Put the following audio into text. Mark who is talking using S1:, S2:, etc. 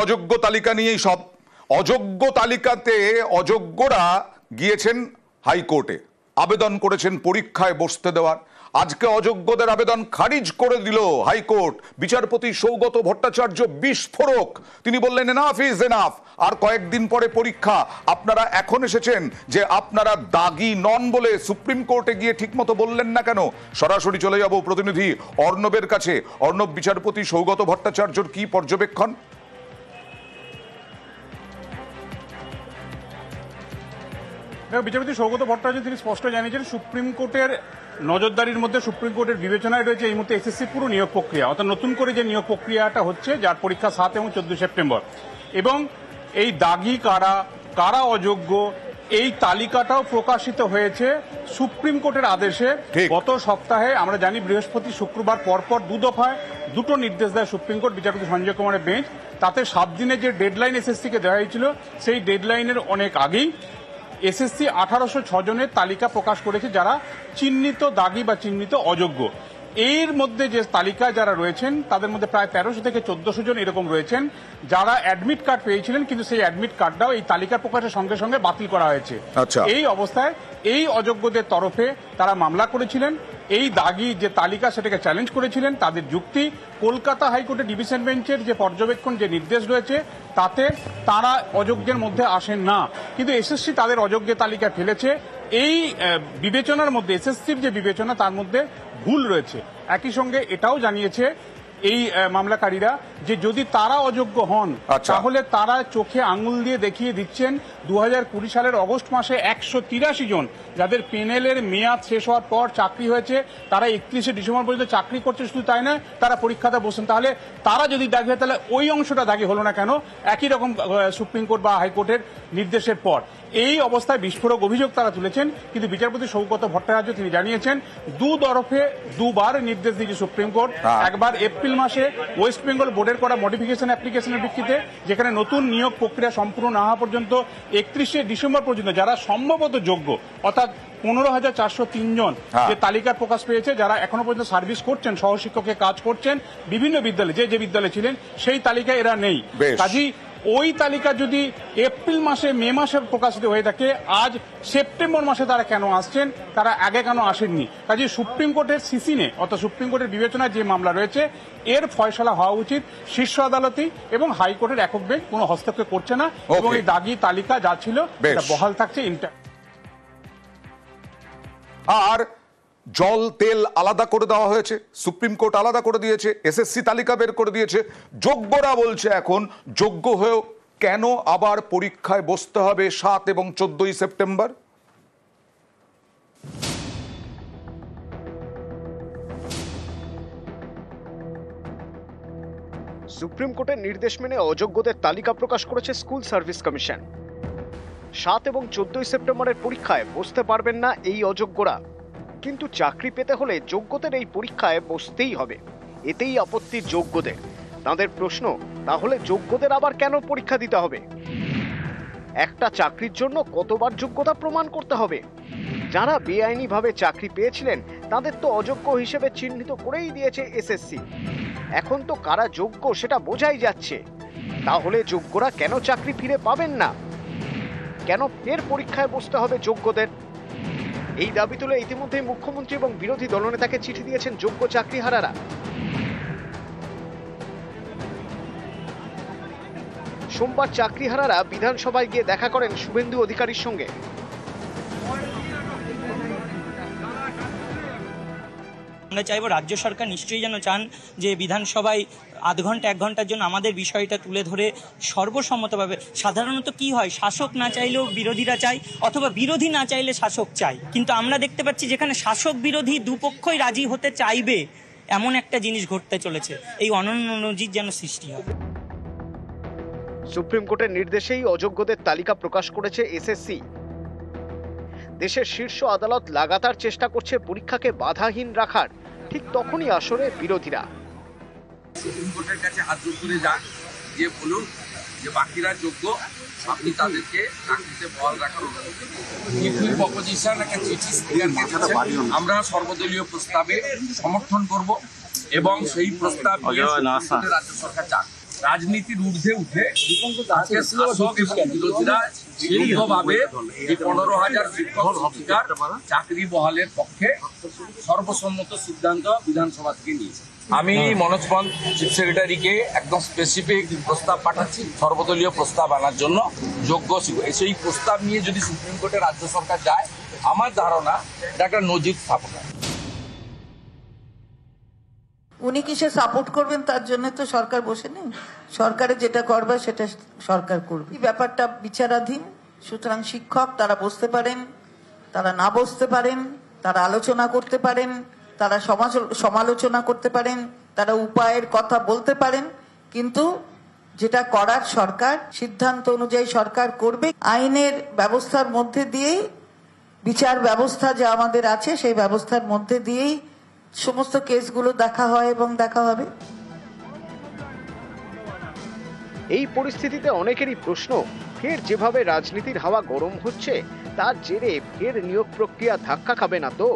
S1: অযোগ্য তালিকা নিয়েই সব। অযোগ্য তালিকাতে অযোগ্যরা গিয়েছেন হাইকোর্টে, আবেদন করেছেন পরীক্ষায় বসতে দেওয়ার। আজকে অযোগ্যদের আবেদন খারিজ করে দিল হাইকোর্ট। বিচারপতি সৌগত ভট্টাচার্য বিস্ফোরক, তিনি বললেন এনাফ ইজ এনাফ, আর কয়েকদিন পরে পরীক্ষা। আপনারা এখন এসেছেন যে আপনারা দাগি নন বলে সুপ্রিম কোর্টে গিয়ে ঠিকমতো বললেন না কেন? সরাসরি চলে যাব প্রতিনিধি অর্ণবের কাছে। অর্ণব, বিচারপতি সৌগত ভট্টাচার্যর কি পর্যবেক্ষণ?
S2: বিচারপতি সৌগত ভট্টাচার্য তিনি স্পষ্ট জানিয়েছেন সুপ্রিম কোর্টের নজরদারির মধ্যে, সুপ্রিম কোর্টের বিবেচনায় রয়েছে এই মুহূর্তে এসএসসি পুরো নিয়োগ প্রক্রিয়া, অর্থাৎ নতুন করে যে নিয়োগ প্রক্রিয়াটা হচ্ছে, যার পরীক্ষা 7 এবং 14 সেপ্টেম্বর। এবং এই দাগি কারা, কারা অযোগ্য, এই তালিকাটাও প্রকাশিত হয়েছে সুপ্রিম কোর্টের আদেশে। গত সপ্তাহে আমরা জানি বৃহস্পতি শুক্রবার পরপর 2 দফায় 2টো নির্দেশ দেয় সুপ্রিম কোর্ট, বিচারপতি সঞ্জয় কুমারের বেঞ্চ। তাতে 7 দিনের যে ডেডলাইন এসএসসিকে দেওয়া হয়েছিল, সেই ডেডলাইনের অনেক আগেই এসএসসি 1806 জনের তালিকা প্রকাশ করেছে যারা চিহ্নিত দাগি বা চিহ্নিত অযোগ্য। এর মধ্যে যে তালিকায় যারা রয়েছেন তাদের মধ্যে প্রায় 1300 থেকে 1400 জন এরকম রয়েছেন যারা অ্যাডমিট কার্ড পেয়েছিলেন, কিন্তু সেই অ্যাডমিট কার্ডটাও এই তালিকা প্রকাশের সঙ্গে সঙ্গে বাতিল করা হয়েছে। এই অবস্থায় এই অযোগ্যদের তরফে তারা মামলা করেছিলেন। এই দাগি যে তালিকা সেটাকে চ্যালেঞ্জ করেছিলেন। তাদের যুক্তি, কলকাতা হাইকোর্টের ডিভিশন বেঞ্চের যে পর্যবেক্ষণ, যে নির্দেশ রয়েছে, তাতে তারা অযোগ্যের মধ্যে আসেন না, কিন্তু এসএসসি তাদের অযোগ্যের তালিকা ফেলেছে। এই বিবেচনার মধ্যে, এসএসসির যে বিবেচনা, তার মধ্যে ভুল রয়েছে। একই সঙ্গে এটাও জানিয়েছে এই মামলাকারীরা যে যদি তারা অযোগ্য হন তাহলে তারা চোখে আঙুল দিয়ে দেখিয়ে দিচ্ছেন 2020 সালের অগস্ট মাসে 183 জন যাদের পেনেলের মেয়াদ শেষ হওয়ার পর চাকরি হয়েছে, তারা 31শে ডিসেম্বর পর্যন্ত চাকরি করছে। শুধু তাই নয়, তারা পরীক্ষাতে বসেন। তাহলে তারা যদি দাগি হয় তাহলে ওই অংশটা দাগি হলো না কেন? একই রকম সুপ্রিম কোর্ট বা হাইকোর্টের নির্দেশের পর এই অবস্থায় বিস্ফোরক অভিযোগ তারা তুলেছেন। কিন্তু বিচারপতি সৌগত ভট্টাচার্য তিনি জানিয়েছেন 2 তরফে 2 বার নির্দেশ দিয়েছে সুপ্রিম কোর্ট। একবার এপ্রিল মাসে ওয়েস্ট বেঙ্গল বোর্ডের করা মডিফিকেশন অ্যাপ্লিকেশনের ভিত্তিতে, যেখানে নতুন নিয়োগ প্রক্রিয়া সম্পূর্ণ না হওয়া পর্যন্ত 31শে ডিসেম্বর পর্যন্ত যারা সম্ভবত যোগ্য, অর্থাৎ 15,403 জন যে তালিকার প্রকাশ পেয়েছে, যারা এখনো পর্যন্ত সার্ভিস করছেন, সহশিক্ষকের কাজ করছেন বিভিন্ন বিদ্যালয়ে, যে বিদ্যালয়ে ছিলেন সেই তালিকায় এরা নেই। কাজী ওই তালিকা যদি এপ্রিল মাসে, মে মাসে প্রকাশিত হয়ে থাকে, আজ সেপ্টেম্বর মাসে তারা কেন আসছেন, তারা আগে কেন আসেননি? কাজে সুপ্রিম কোর্টের সিসিনে, অর্থাৎ সুপ্রিম কোর্টের বিবেচনায় যে মামলা রয়েছে, এর ফয়সালা হওয়া উচিত শীর্ষ আদালতই, এবং হাইকোর্টের একক বেঞ্চ কোনো হস্তক্ষেপ করছে না, এবং এই দাগি তালিকা যা ছিল সেটা বহাল থাকছে।
S1: আর জল তেল আলাদা করে দেওয়া হয়েছে, সুপ্রিম কোর্ট আলাদা করে দিয়েছে, এসএসসি তালিকা বের করে দিয়েছে। যোগ্যরা বলছে এখন যোগ্য হয়েও কেন আবার পরীক্ষায় বসতে হবে 7 এবং 14 সেপ্টেম্বর?
S3: সুপ্রিম কোর্টের নির্দেশ মেনে অযোগ্যদের তালিকা প্রকাশ করেছে স্কুল সার্ভিস কমিশন। 7 এবং 14 সেপ্টেম্বরের পরীক্ষায় বসতে পারবেন না এই অযোগ্যরা, কিন্তু চাকরি পেতে হলে যোগ্যদের এই পরীক্ষায় বসতেই হবে। এতেই আপত্তি যোগ্যদের। তাদের প্রশ্ন, তাহলে যোগ্যদের আবার কেন পরীক্ষা দিতে হবে? একটা চাকরির জন্য কতবার যোগ্যতা প্রমাণ করতে হবে? যারা বেআইনিভাবে চাকরি পেয়েছিলেন তাদের তো অযোগ্য হিসেবে চিহ্নিত করেই দিয়েছে এসএসসি। এখন তো কারা যোগ্য সেটা বোঝাই যাচ্ছে। তাহলে যোগ্যরা কেন চাকরি ফিরে পাবেন না? কেন ফের পরীক্ষায় বসতে হবে যোগ্যদের? এই দাবি তুলে ইতিমধ্যেই মুখ্যমন্ত্রী এবং বিরোধী দলনেতাকে চিঠি দিয়েছেন যোগ্য চাকরিহারারা। সোমবার চাকরিহারারা বিধানসভায় গিয়ে দেখা করেন শুভেন্দু অধিকারীর সঙ্গে।
S4: আমরা চাইব রাজ্য সরকার নিশ্চয়ই যেন চান যে বিধানসভায় আধ ঘন্টা 1 ঘন্টার জন্য আমাদের বিষয়টা তুলে ধরে সর্বসম্মতভাবে, সাধারণত কি হয়, শাসক না চাইলেও বিরোধীরা চায়, অথবা বিরোধী না চাইলে শাসক চায়, কিন্তু আমরা দেখতে পাচ্ছি যেখানে শাসক বিরোধী দুপক্ষই রাজি হতে চাইবে এমন একটা জিনিস ঘটতে চলেছে। এই অনন্য নজির যেন সৃষ্টি হয়।
S3: সুপ্রিম কোর্টের নির্দেশেই অযোগ্যদের তালিকা প্রকাশ করেছে এসএসসি। দেশের শীর্ষ আদালত লাগাতার চেষ্টা করছে পরীক্ষাকে বাধাহীন রাখার। ঠিক তখনই আসরে বিরোধীরা
S5: সুপ্রিম কোর্টের কাছে হাত জোড় করে যান, যে বলুন যে বাকিরা যোগ্য, আপনি তাদেরকে চাকরিতে বহাল রাখার চিফ অপোজিশন একটা চিঠি স্পিকারকে দিচ্ছেন। আমরা সর্বদলীয় প্রস্তাবে সমর্থন করব এবং সেই প্রস্তাব রাজ্য সরকার চান। রাজনীতির ঊর্ধ্বে উঠে আজকে শাসক এবং বিরোধীরা যৌথভাবে এই 15,000 শিক্ষক শিক্ষিকার চাকরি বহালের পক্ষে সর্বসম্মত সিদ্ধান্ত বিধানসভা থেকে নিয়েছে। আমি মনোজ পন্ত চিফ সেক্রেটারিকে একদম স্পেসিফিক প্রস্তাব পাঠাচ্ছি, সর্বদলীয় প্রস্তাব আনার জন্য যোগ্য সেই প্রস্তাব নিয়ে যদি সুপ্রিম কোর্টে রাজ্য সরকার যায়, আমার ধারণা এটা একটা নজির স্থাপন।
S6: উনি কিসে সাপোর্ট করবেন তার জন্য তো সরকার বসে নেই, সরকারে যেটা করবে সেটা সরকার করবে। এই ব্যাপারটা বিচারাধীন, সুতরাং শিক্ষক তারা বসতে পারেন, তারা না বসতে পারেন, তারা আলোচনা করতে পারেন, তারা সমালোচনা করতে পারেন, তারা উপায়ের কথা বলতে পারেন, কিন্তু যেটা করার সরকার সিদ্ধান্ত অনুযায়ী সরকার করবে। আইনের ব্যবস্থার মধ্যে দিয়েই, বিচার ব্যবস্থা যা আমাদের আছে সেই ব্যবস্থার মধ্যে দিয়েই সমস্ত কেসগুলো দেখা হয় এবং দেখা হবে।
S3: এই পরিস্থিতিতে অনেকেরই প্রশ্ন, ফের যেভাবে রাজনীতির হাওয়া গরম হচ্ছে তার জেরে ফের নিয়োগ প্রক্রিয়া ধাক্কা খাবে না তো?